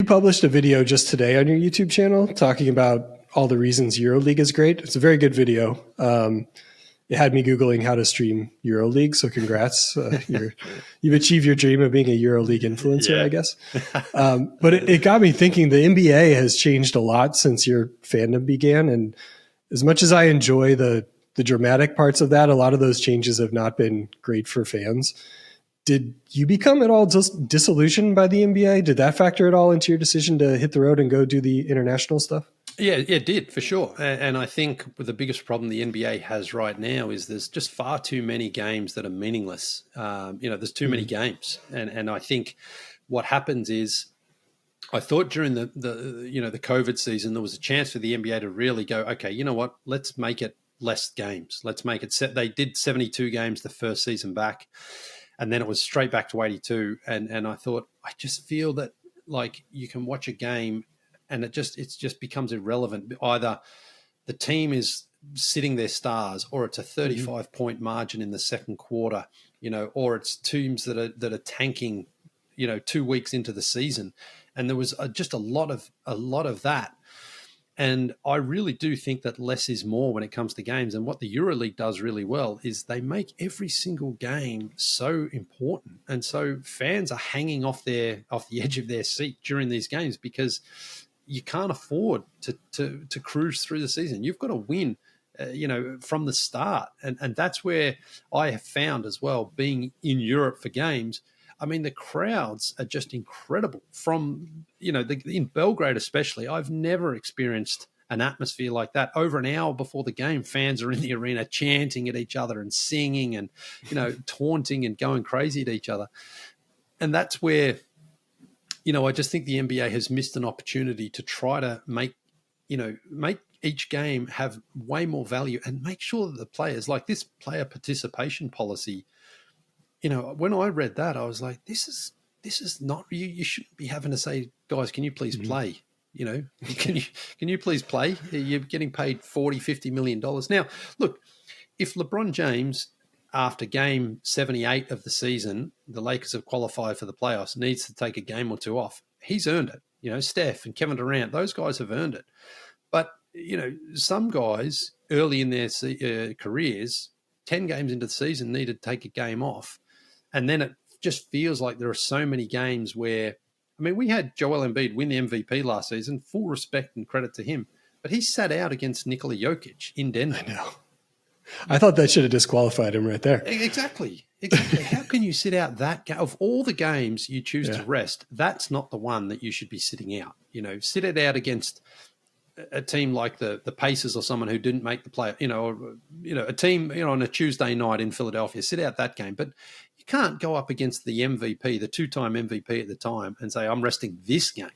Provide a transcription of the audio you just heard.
published a video just today on your YouTube channel talking about all the reasons EuroLeague is great. It's a very good video. It had me Googling how to stream EuroLeague, so congrats. You've achieved your dream of being a EuroLeague influencer, I guess. But it got me thinking the NBA has changed a lot since your fandom began. And as much as I enjoy the dramatic parts of that, a lot of those changes have not been great for fans. Did you become at all disillusioned by the NBA? Did that factor at all into your decision to hit the road and go do the international stuff? Yeah, it did for sure. And I think the biggest problem the NBA has right now is there's just far too many games that are meaningless. There's too many games. And I think what happens is I thought during the COVID season, there was a chance for the NBA to really go, okay, you know what, let's make it less games. Let's make it set. They did 72 games the first season back, and then it was straight back to 82. And I thought, I just feel that like you can watch a game and it just becomes irrelevant. Either the team is sitting their stars, or it's a 35-point margin in the second quarter, or it's teams that are tanking, 2 weeks into the season. And there was just a lot of that. And I really do think that less is more when it comes to games. And what the EuroLeague does really well is they make every single game so important. And so fans are hanging off the edge of their seat during these games because you can't afford to cruise through the season. You've got to win, from the start. And that's where I have found as well, being in Europe for games, I mean, the crowds are just incredible. From, in Belgrade especially, I've never experienced an atmosphere like that. Over an hour before the game, fans are in the arena chanting at each other and singing and, taunting and going crazy at each other. And that's where, I just think the NBA has missed an opportunity to try to make each game have way more value and make sure that the players, like this player participation policy, when I read that, I was like, this is not, you shouldn't be having to say, guys, can you please play? Can you please play? You're getting paid $40-50 million. Now, look, if LeBron James, after game 78 of the season, the Lakers have qualified for the playoffs, needs to take a game or two off, he's earned it. Steph and Kevin Durant, those guys have earned it. But, some guys early in their careers, 10 games into the season, needed to take a game off. And then it just feels like there are so many games where, we had Joel Embiid win the MVP last season, full respect and credit to him, but he sat out against Nikola Jokic in Denver. I know. I thought that should have disqualified him right there. Exactly. How can you sit out that game? Of all the games you choose to rest, that's not the one that you should be sitting out. Sit it out against a team like the Pacers or someone who didn't make the play, a team, on a Tuesday night in Philadelphia, sit out that game. But you can't go up against the MVP, the two-time MVP at the time, and say, I'm resting this game.